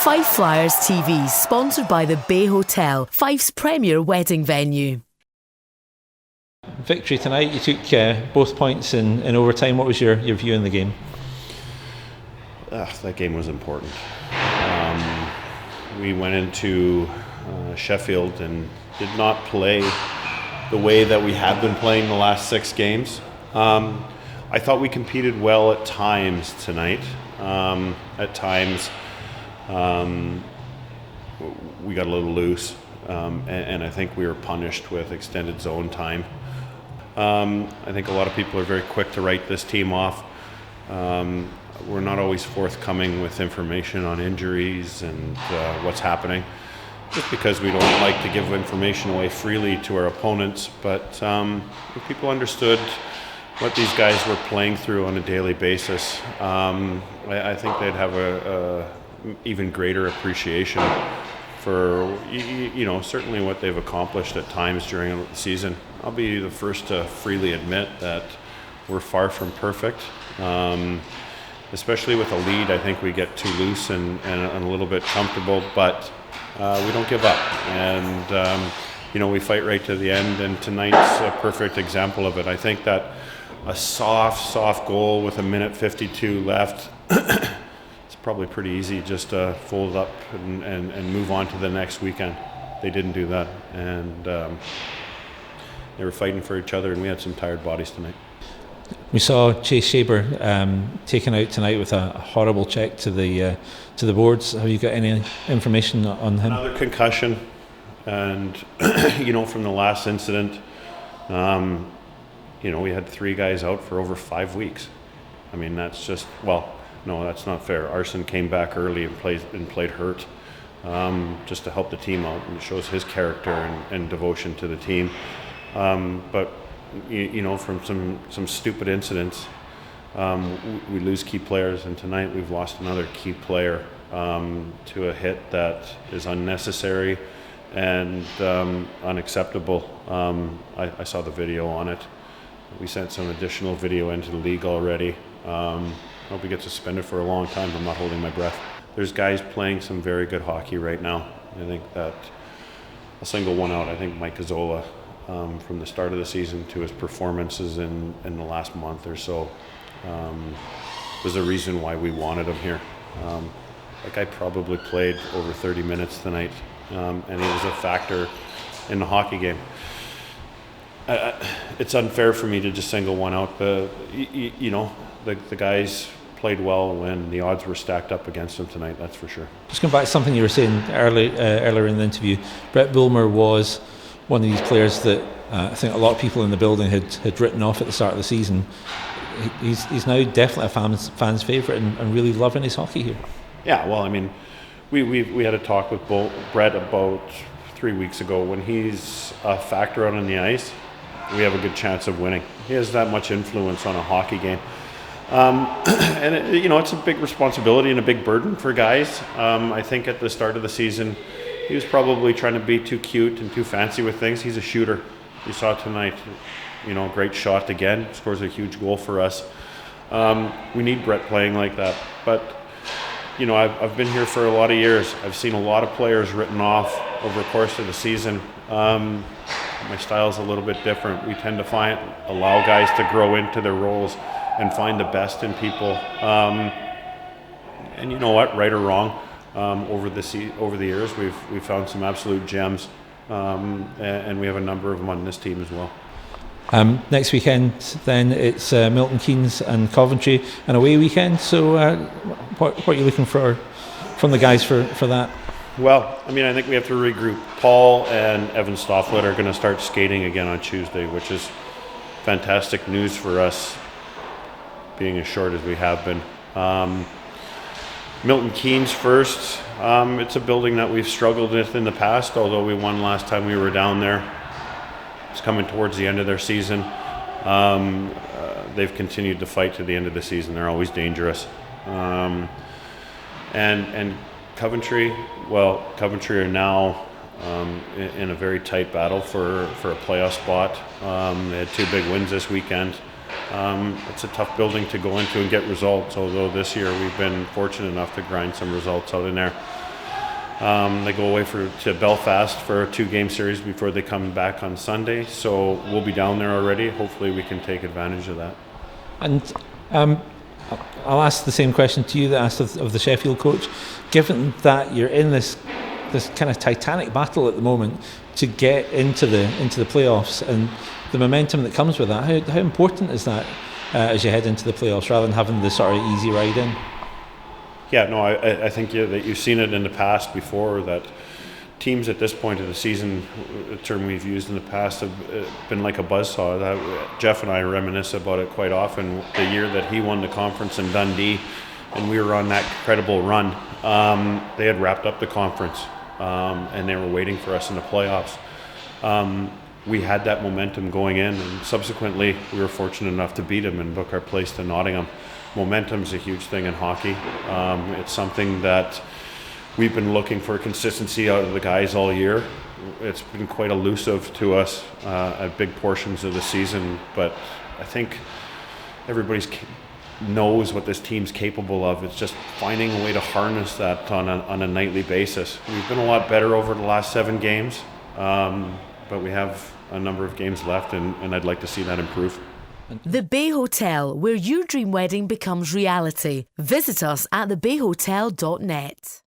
Fife Flyers TV, sponsored by the Bay Hotel, Fife's premier wedding venue. Victory tonight, you took both points in overtime. What was your view in the game? That game was important. We went into Sheffield and did not play the way that we have been playing the last 6 games. I thought we competed well at times tonight. At times, we got a little loose, and I think we were punished with extended zone time. I think a lot of people are very quick to write this team off. We're not always forthcoming with information on injuries and what's happening, just because we don't like to give information away freely to our opponents. But if people understood what these guys were playing through on a daily basis, I think they'd have a even greater appreciation for certainly what they've accomplished at times during the season. I'll be the first to freely admit that we're far from perfect. Especially with a lead, I think we get too loose and a little bit comfortable, but we don't give up. And we fight right to the end, and tonight's a perfect example of it. I think that a soft goal with 1:52 left, it's probably pretty easy just to fold up and move on to the next weekend. They didn't do that, and they were fighting for each other, and we had some tired bodies tonight. We saw Jayce Sabre taken out tonight with a horrible check to the boards. Have you got any information on him? Another concussion, and from the last incident, we had 3 guys out for over 5 weeks. I mean, that's just no, that's not fair. Arson came back early and played hurt, just to help the team out, and it shows his character and devotion to the team. But from some stupid incidents, we lose key players, and tonight we've lost another key player to a hit that is unnecessary and unacceptable. I saw the video on it. We sent some additional video into the league already. I hope he gets suspended for a long time. I'm not holding my breath. There's guys playing some very good hockey right now. I think that I'll single one out. I think Mike Gazzola, from the start of the season to his performances in the last month or so, was the reason why we wanted him here. That guy probably played over 30 minutes tonight, and he was a factor in the hockey game. It's unfair for me to just single one out. The guys played well when the odds were stacked up against them tonight, that's for sure. Just going back to something you were saying earlier in the interview, Brett Bulmer was one of these players that I think a lot of people in the building had written off at the start of the season. He's now definitely a fan's favourite and really loving his hockey here. Yeah, well, I mean, we had a talk with Brett about 3 weeks ago. When he's a factor out on the ice, we have a good chance of winning. He has that much influence on a hockey game. And it's a big responsibility and a big burden for guys. I think at the start of the season, he was probably trying to be too cute and too fancy with things. He's a shooter. You saw tonight, great shot again. Scores a huge goal for us. We need Brett playing like that. But, I've been here for a lot of years. I've seen a lot of players written off over the course of the season. My style's a little bit different. We tend to allow guys to grow into their roles and find the best in people. And you know what, right or wrong, over the years, we've found some absolute gems, and we have a number of them on this team as well. Next weekend, then it's Milton, Keynes, and Coventry, an away weekend. So, what are you looking for from the guys for that? Well, I think we have to regroup. Paul and Evan Stofflet are going to start skating again on Tuesday, which is fantastic news for us, being as short as we have been. Milton Keynes first. It's a building that we've struggled with in the past, although we won last time we were down there. It's coming towards the end of their season. They've continued to fight to the end of the season. They're always dangerous. And Coventry, Coventry are now in a very tight battle for a playoff spot. They had 2 big wins this weekend. It's a tough building to go into and get results, although this year we've been fortunate enough to grind some results out in there. They go away to Belfast for a 2-game series before they come back on Sunday. So we'll be down there already. Hopefully we can take advantage of that. And I'll ask the same question to you that I asked of the Sheffield coach. Given that you're in this kind of titanic battle at the moment to get into the playoffs and the momentum that comes with that, how important is that as you head into the playoffs rather than having the sort of easy ride in? Yeah, no, I think that you've seen it in the past before, that teams at this point of the season, a term we've used in the past, have been like a buzzsaw. Jeff and I reminisce about it quite often. The year that he won the conference in Dundee and we were on that incredible run, they had wrapped up the conference and they were waiting for us in the playoffs. We had that momentum going in, and subsequently we were fortunate enough to beat them and book our place to Nottingham. Momentum's a huge thing in hockey. It's something that we've been looking for consistency out of the guys all year. It's been quite elusive to us at big portions of the season, but I think everybody knows what this team's capable of. It's just finding a way to harness that on a nightly basis. We've been a lot better over the last 7 games, but we have a number of games left, and I'd like to see that improve. The Bay Hotel, where your dream wedding becomes reality. Visit us at thebayhotel.net.